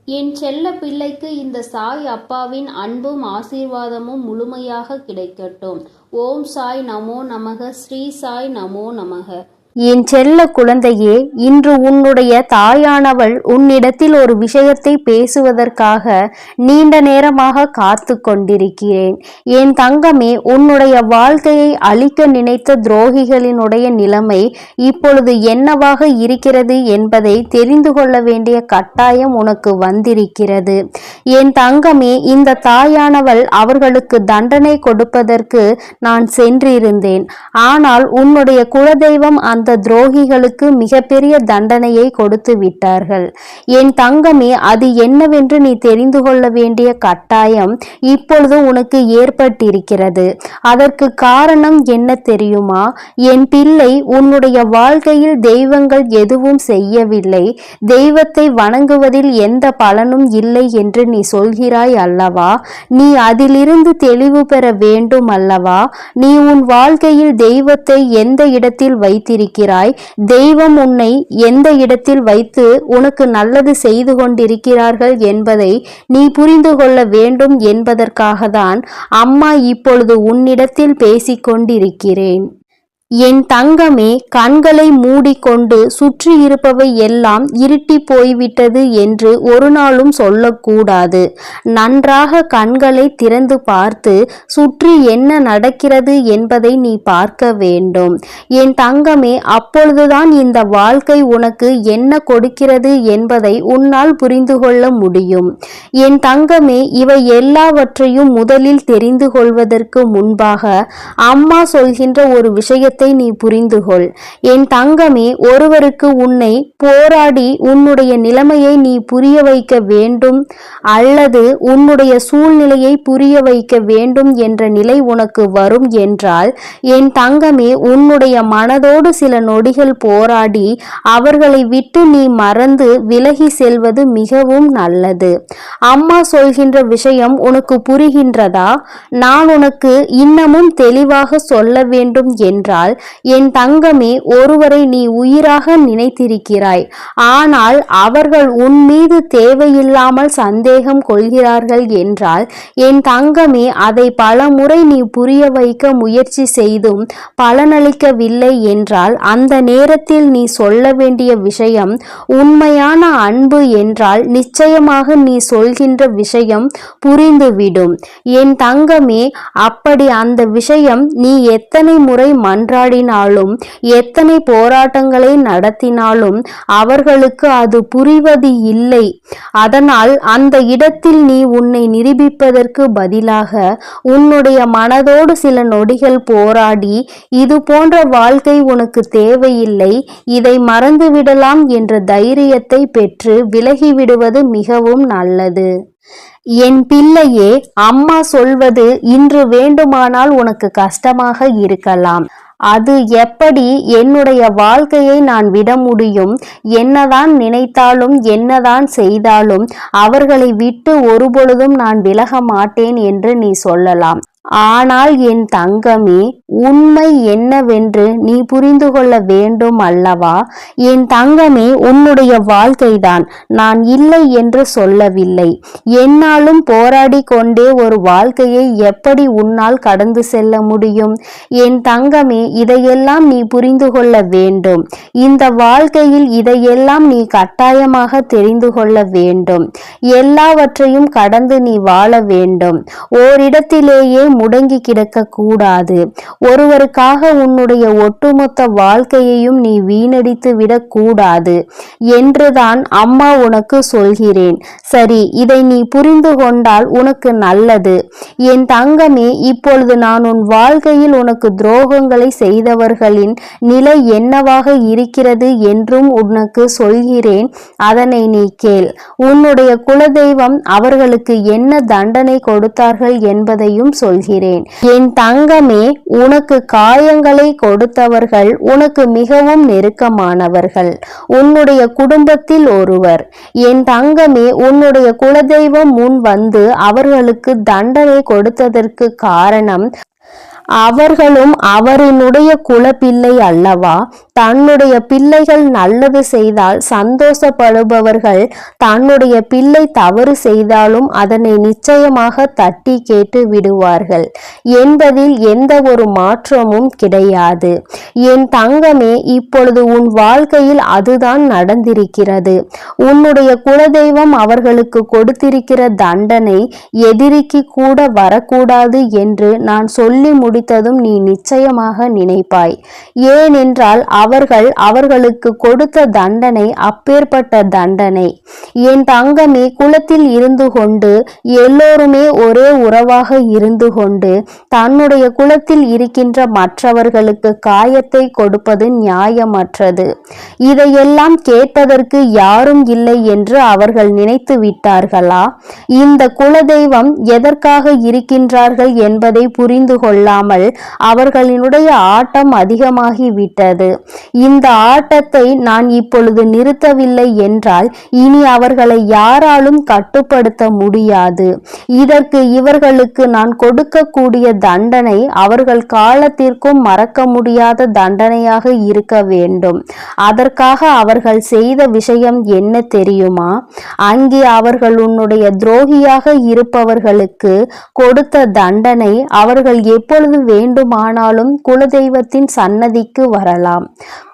என் செல்ல பிள்ளைக்கு இந்த சாய் அப்பாவின் அன்பும் ஆசீர்வாதமும் முழுமையாக கிடைக்கட்டும். ஓம் சாய் நமோ நமக. ஸ்ரீ சாய் நமோ நமக. என் செல்ல குழந்தையே, இன்று உன்னுடைய தாயானவள் உன்னிடத்தில் ஒரு விஷயத்தை பேசுவதற்காக நீண்ட நேரமாக காத்து கொண்டிருக்கிறேன். என் தங்கமே, உன்னுடைய வாழ்க்கையை அழிக்க நினைத்த துரோகிகளினுடைய நிலைமை இப்பொழுது என்னவாக இருக்கிறது என்பதை தெரிந்து கொள்ள வேண்டிய கட்டாயம் உனக்கு வந்திருக்கிறது. என் தங்கமே, இந்த தாயானவள் அவர்களுக்கு தண்டனை கொடுப்பதற்கு நான் சென்றிருந்தேன். ஆனால் உன்னுடைய குலதெய்வம் அந்த துரோகிகளுக்கு மிகப்பெரிய தண்டனையை கொடுத்து விட்டார்கள். என் தங்கமே, அது என்னவென்று நீ தெரிந்து கொள்ள வேண்டிய கட்டாயம் இப்பொழுது உனக்கு ஏற்பட்டிருக்கிறது. அதற்கு காரணம் என்ன தெரியுமா? என் பிள்ளை, உன்னுடைய வாழ்க்கையில் தெய்வங்கள் எதுவும் செய்யவில்லை, தெய்வத்தை வணங்குவதில் எந்த பலனும் இல்லை என்று நீ சொல்கிறாய் அல்லவா? நீ அதிலிருந்து தெளிவு பெற வேண்டும் அல்லவா? நீ உன் வாழ்க்கையில் தெய்வத்தை எந்த இடத்தில் வைத்திருக்கிறாய்? தெய்வம் உன்னை எந்த இடத்தில் வைத்து உனக்கு நல்லது செய்து கொண்டிருக்கிறார்கள் என்பதை நீ புரிந்து கொள்ள வேண்டும் என்பதற்காக தான் அம்மா இப்பொழுது உன்னிடத்தில் பேசிக் கொண்டிருக்கிறேன். என் தங்கமே, கண்களை மூடிக்கொண்டு சுற்றி இருப்பவை எல்லாம் இருட்டி போய்விட்டது என்று ஒரு நாளும் சொல்லக்கூடாது. நன்றாக கண்களை திறந்து பார்த்து சுற்றி என்ன நடக்கிறது என்பதை நீ பார்க்க வேண்டும். என் தங்கமே, அப்பொழுதுதான் இந்த வாழ்க்கை உனக்கு என்ன கொடுக்கிறது என்பதை உன்னால் புரிந்து கொள்ள முடியும். என் தங்கமே, இவை எல்லாவற்றையும் முதலில் தெரிந்து கொள்வதற்கு முன்பாக அம்மா சொல்கின்ற ஒரு விஷயத்தை நீ புரிந்து கொள். என் தங்கமே, ஒருவருக்கு உன்னை போராடி உன்னுடைய நிலைமையை நீ புரிய வைக்க வேண்டும் அல்லது உன்னுடைய சூழ்நிலையை புரிய வைக்க வேண்டும் என்ற நிலை உனக்கு வரும் என்றால், என் தங்கமே, உன்னுடைய மனதோடு சில நொடிகள் போராடி அவர்களை விட்டு நீ மறந்து விலகி செல்வது மிகவும் நல்லது. அம்மா சொல்கின்ற விஷயம் உனக்கு புரிகின்றதா? நான் உனக்கு இன்னமும் தெளிவாக சொல்ல வேண்டும் என்றால், என் தங்கமே, ஒருவரை நீ உயிராக நினைத்திருக்கிறாய். ஆனால் அவர்கள் உன் மீது தேவையில்லாமல் சந்தேகம் கொள்கிறார்கள் என்றால், என் தங்கமே, அதை பல முறை நீ புரிய வைக்க முயற்சி செய்தும் பலனளிக்கவில்லை என்றால், அந்த நேரத்தில் நீ சொல்ல வேண்டிய விஷயம் உண்மையான அன்பு என்றால் நிச்சயமாக நீ சொல்கின்ற விஷயம் புரிந்துவிடும். என் தங்கமே, அப்படி அந்த விஷயம் நீ எத்தனை முறை மன்றாடினாலும் எத்தனை போராட்டங்களை நடத்தினாலும் அவர்களுக்கு அது புரிவது இல்லை. அதனால் அந்த இடத்தில் நீ உன்னை நிரூபிப்பதற்கு பதிலாக உன்னுடைய மனதோடு சில நொடிகள் போராடி இது போன்ற வாழ்க்கை உனக்கு தேவையில்லை, இதை மறந்துவிடலாம் என்ற தைரியத்தை பெற்று விலகிவிடுவது மிகவும் நல்லது. என் பிள்ளையே, அம்மா சொல்வது இன்று வேண்டுமானால் உனக்கு கஷ்டமாக இருக்கலாம். அது எப்படி என்னுடைய வாழ்க்கையை நான் விட முடியும்? என்னதான் நினைத்தாலும் என்னதான் செய்தாலும் அவர்களை விட்டு ஒருபொழுதும் நான் விலக மாட்டேன் என்று நீ சொல்லலாம். ஆனால் என் தங்கமே, உண்மை என்னவென்று நீ புரிந்து கொள்ள வேண்டும் அல்லவா? என் தங்கமே, உன்னுடைய வாழ்க்கைதான், நான் இல்லை என்று சொல்லவில்லை. என்னாலும் போராடி கொண்டே ஒரு வாழ்க்கையை எப்படி உன்னால் கடந்து செல்ல முடியும்? என் தங்கமே, இதையெல்லாம் நீ புரிந்து கொள்ள வேண்டும். இந்த வாழ்க்கையில் இதையெல்லாம் நீ கட்டாயமாக தெரிந்து கொள்ள வேண்டும். எல்லாவற்றையும் கடந்து நீ வாழ வேண்டும். ஓரிடத்திலேயே முடங்கி கிடக்க கூடாது. ஒருவருக்காக உன்னுடைய ஒட்டுமொத்த வாழ்க்கையையும் நீ வீணடித்து விடக்கூடாது என்றுதான் அம்மா உனக்கு சொல்கிறேன். சரி, இதை நீ புரிந்து கொண்டால் உனக்கு நல்லது. என் தங்கமே, இப்பொழுது நான் உன் வாழ்க்கையில் உனக்கு துரோகங்களை செய்தவர்களின் நிலை என்னவாக இருக்கிறது என்றும் உனக்கு சொல்கிறேன். அதனை நீ கேள். உன்னுடைய குலதெய்வம் அவர்களுக்கு என்ன தண்டனை கொடுத்தார்கள் என்பதையும் சொல்கிறேன். என் தங்கமே, உனக்கு காயங்களை கொடுத்தவர்கள் உனக்கு மிகவும் நெருக்கமானவர்கள், உன்னுடைய குடும்பத்தில் ஒருவர். என் தங்கமே, உன்னுடைய குலதெய்வம் முன் வந்து அவர்களுக்கு தண்டனை கொடுத்ததற்கு காரணம் அவர்களும் அவரினுடைய குலப்பிள்ளை அல்லவா? தன்னுடைய பிள்ளைகள் நல்லது செய்தால் சந்தோஷப்படுபவர்கள் தன்னுடைய பிள்ளை தவறு செய்தாலும் அதனை நிச்சயமாக தட்டி கேட்டு விடுவார்கள் என்பதில் எந்த ஒரு மாற்றமும் கிடையாது. என் தங்கமே, இப்பொழுது உன் வாழ்க்கையில் அதுதான் நடந்திருக்கிறது. உன்னுடைய குலதெய்வம் அவர்களுக்கு கொடுத்திருக்கிற தண்டனை எதிரிக்கு கூட வரக்கூடாது என்று நான் சொல்லி முடித்ததும் நீ நிச்சயமாக நினைப்பாய். ஏனென்றால் அவர்களுக்கு கொடுத்த தண்டனை அப்பேற்பட்ட தண்டனை. என் தங்கமே, குலத்தில் இருந்து கொண்டு எல்லோருமே ஒரே உறவாக இருந்து கொண்டு தன்னுடைய குலத்தில் இருக்கின்ற மற்றவர்களுக்கு காயத்தை கொடுப்பது நியாயமற்றது. இதையெல்லாம் கேட்பதற்கு யாரும் இல்லை என்று அவர்கள் நினைத்து விட்டார்களா? இந்த குலதெய்வம் எதற்காக இருக்கின்றார்கள் என்பதை புரிந்து கொள்ளாமல் அவர்களினுடைய ஆட்டம் அதிகமாகிவிட்டது. இந்த ஆட்டத்தை நான் இப்பொழுது நிறுத்தவில்லை என்றால் இனி அவர்களை யாராலும் கட்டுப்படுத்த முடியாது. இதற்கு இவர்களுக்கு நான் கொடுக்கக்கூடிய தண்டனை அவர்கள் காலத்திற்கும் மறக்க முடியாத தண்டனையாக இருக்க வேண்டும். அதற்காக அவர்கள் செய்த விஷயம் என்ன தெரியுமா? அங்கே அவர்கள் உன்னுடைய துரோகியாக இருப்பவர்களுக்கு கொடுத்த தண்டனை அவர்கள் எப்பொழுது வேண்டுமானாலும் குலதெய்வத்தின் சன்னதிக்கு வரலாம்,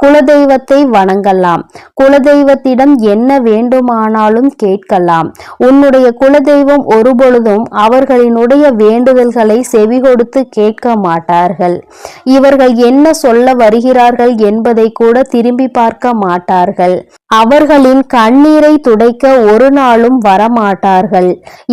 குலதெய்வத்தை வணங்கலாம், குலதெய்வத்திடம் என்ன வேண்டுமானாலும் கேட்கலாம். உன்னுடைய குலதெய்வம் ஒருபொழுதும் அவர்களினுடைய வேண்டுதல்களை செவி கொடுத்து கேட்க மாட்டார்கள். இவர்கள் என்ன சொல்ல வருகிறார்கள் என்பதை கூட திரும்பி பார்க்க மாட்டார்கள். அவர்களின் கண்ணீரை துடைக்க ஒரு நாளும் வரமாட்டார்கள்.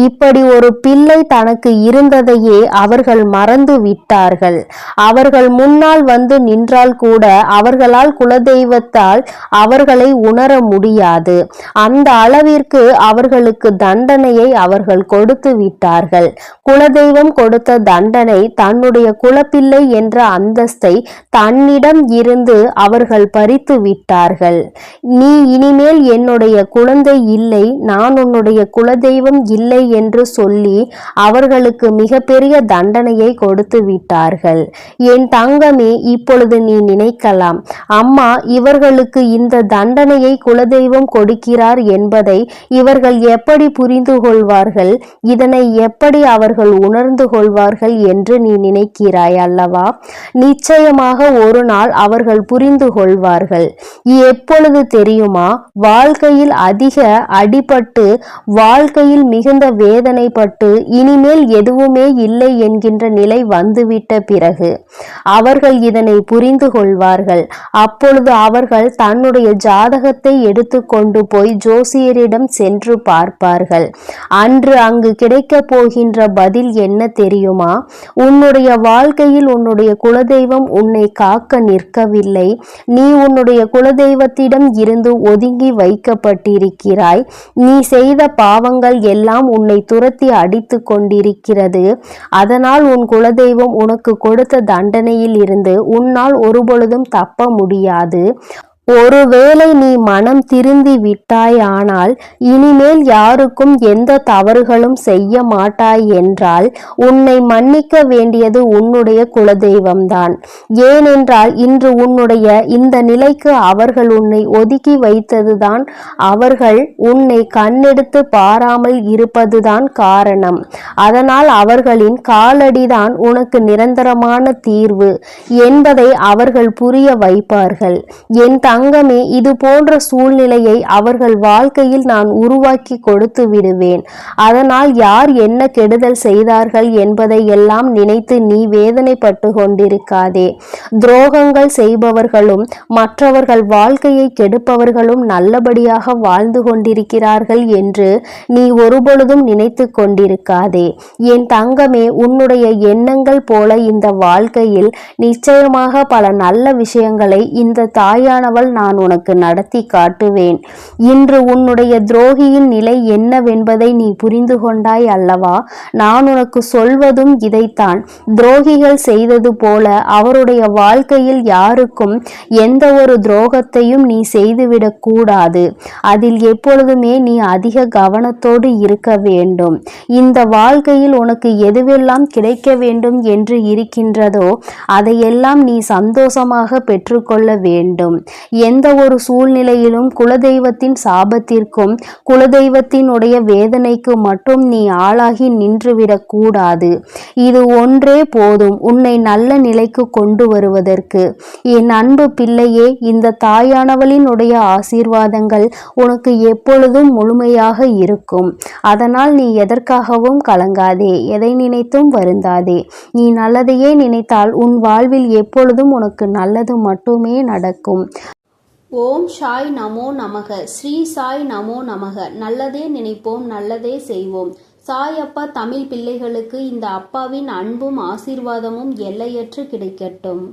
இப்படி ஒரு பிள்ளை தனக்கு இருந்ததையே அவர்கள் மறந்து விட்டார்கள். அவர்கள் முன்னால் வந்து நின்றால் கூட அவர்களால் குலதெய்வத்தால் அவர்களை உணர முடியாது. அந்த அளவிற்கு அவர்களுக்கு தண்டனையை அவர்கள் கொடுத்து விட்டார்கள். குலதெய்வம் கொடுத்த தண்டனை தன்னுடைய குலப்பிள்ளை என்ற அந்தஸ்தை தன்னிடம் இருந்து அவர்கள் பறித்து விட்டார்கள். நீ இனிமேல் என்னுடைய குழந்தை இல்லை, நான் உன்னுடைய குலதெய்வம் இல்லை என்று சொல்லி அவர்களுக்கு மிகப்பெரிய தண்டனையை கொடுத்து விட்டார்கள். என் தங்கமே, இப்பொழுது நீ நினைக்கலாம், அம்மா இவர்களுக்கு இந்த தண்டனையை குலதெய்வம் கொடுக்கிறார் என்பதை இவர்கள் எப்படி புரிந்து கொள்வார்கள், இதனை எப்படி அவர்கள் உணர்ந்து கொள்வார்கள் என்று நீ நினைக்கிறாய் அல்லவா? நிச்சயமாக ஒரு நாள் அவர்கள் புரிந்து கொள்வார்கள். எப்பொழுது தெரியுமா? வாழ்க்கையில் அதிக அடிபட்டு வாழ்க்கையில் மிகுந்த வேதனைப்பட்டு இனிமேல் எதுவுமே இல்லை என்கின்ற நிலை வந்துவிட்ட பிறகு அவர்கள் இதனை புரிந்து கொள்வார்கள். அப்பொழுது அவர்கள் தன்னுடைய ஜாதகத்தை எடுத்து கொண்டு போய் ஜோசியரிடம் சென்று பார்ப்பார்கள். அன்று அங்கு கிடைக்க போகின்ற பதில் என்ன தெரியுமா? உன்னுடைய வாழ்க்கையில் உன்னுடைய குலதெய்வம் உன்னை காக்க நிற்கவில்லை. நீ உன்னுடைய குலதெய்வத்திடம் இருந்து ஒதுங்கி வைக்கப்பட்டிருக்கிறாய். நீ செய்த பாவங்கள் எல்லாம் உன்னை துரத்தி அடித்து கொண்டிருக்கிறது. அதனால் உன் குலதெய்வம் உனக்கு கொடுத்த தண்டனையில் இருந்து உன்னால் ஒருபொழுதும் தப்ப முடியாது. ஒருவேளை நீ மனம் திருந்தி விட்டாயானால் இனிமேல் யாருக்கும் எந்த தவறுகளும் செய்ய மாட்டாய் என்றால் உன்னை மன்னிக்க வேண்டியது உன்னுடைய குலதெய்வம்தான். ஏனென்றால் இன்று உன்னுடைய இந்த நிலைக்கு அவர்கள் உன்னை ஒதுக்கி வைத்ததுதான், அவர்கள் உன்னை கண்ணெடுத்து பாராமல் இருப்பதுதான் காரணம். அதனால் அவர்களின் காலடிதான் உனக்கு நிரந்தரமான தீர்வு என்பதை அவர்கள் புரிய வைப்பார்கள். என் தங்கமே, இது போன்ற சூழ்நிலையை அவர்கள் வாழ்க்கையில் நான் உருவாக்கி கொடுத்து விடுவேன். அதனால் யார் என்ன கெடுதல் செய்தார்கள் என்பதை எல்லாம் நினைத்து நீ வேதனைப்பட்டு கொண்டிருக்காதே. துரோகங்கள் செய்பவர்களும் மற்றவர்கள் வாழ்க்கையை கெடுப்பவர்களும் நல்லபடியாக வாழ்ந்து கொண்டிருக்கிறார்கள் என்று நீ ஒருபொழுதும் நினைத்து கொண்டிருக்காதே. என் தங்கமே, உன்னுடைய எண்ணங்கள் போல இந்த வாழ்க்கையில் நிச்சயமாக பல நல்ல விஷயங்களை இந்த தாயானவள் சொன்னால் நான் உனக்கு நடத்தி காட்டுவேன். இன்று உன்னுடைய துரோகியின் நிலை என்னவென்பதை நீ புரிந்து கொண்டாய் அல்லவா? நான் உனக்கு சொல்வதும் இதைத்தான். துரோகிகள் செய்தது போல அவருடைய வாழ்க்கையில் யாருக்கும் எந்த ஒரு துரோகத்தையும் நீ செய்துவிடக் கூடாது. அதில் எப்பொழுதுமே நீ அதிக கவனத்தோடு இருக்க வேண்டும். இந்த வாழ்க்கையில் உனக்கு எதுவெல்லாம் கிடைக்க வேண்டும் என்று இருக்கின்றதோ அதையெல்லாம் நீ சந்தோஷமாக பெற்றுக்கொள்ள வேண்டும். எந்த ஒரு சூழ்நிலையிலும் குலதெய்வத்தின் சாபத்திற்கும் குலதெய்வத்தினுடைய வேதனைக்கு மட்டும் நீ ஆளாகி நின்றுவிடக் கூடாது. இது ஒன்றே போதும் உன்னை நல்ல நிலைக்கு கொண்டு வருவதற்கு. என் அன்பு பிள்ளையே, இந்த தாயானவளினுடைய ஆசீர்வாதங்கள் உனக்கு எப்பொழுதும் முழுமையாக இருக்கும். அதனால் நீ எதற்காகவும் கலங்காதே, எதை நினைத்தும் வருந்தாதே. நீ நல்லதையே நினைத்தால் உன் வாழ்வில் எப்பொழுதும் உனக்கு நல்லது மட்டுமே நடக்கும். ஓம் சாய் நமோ நமக. ஸ்ரீ சாய் நமோ நமக. நல்லதே நினைப்போம், நல்லதே செய்வோம். சாய் அப்பா தமிழ் பிள்ளைகளுக்கு இந்த அப்பாவின் அன்பும் ஆசீர்வாதமும் எல்லையற்று கிடைக்கட்டும்.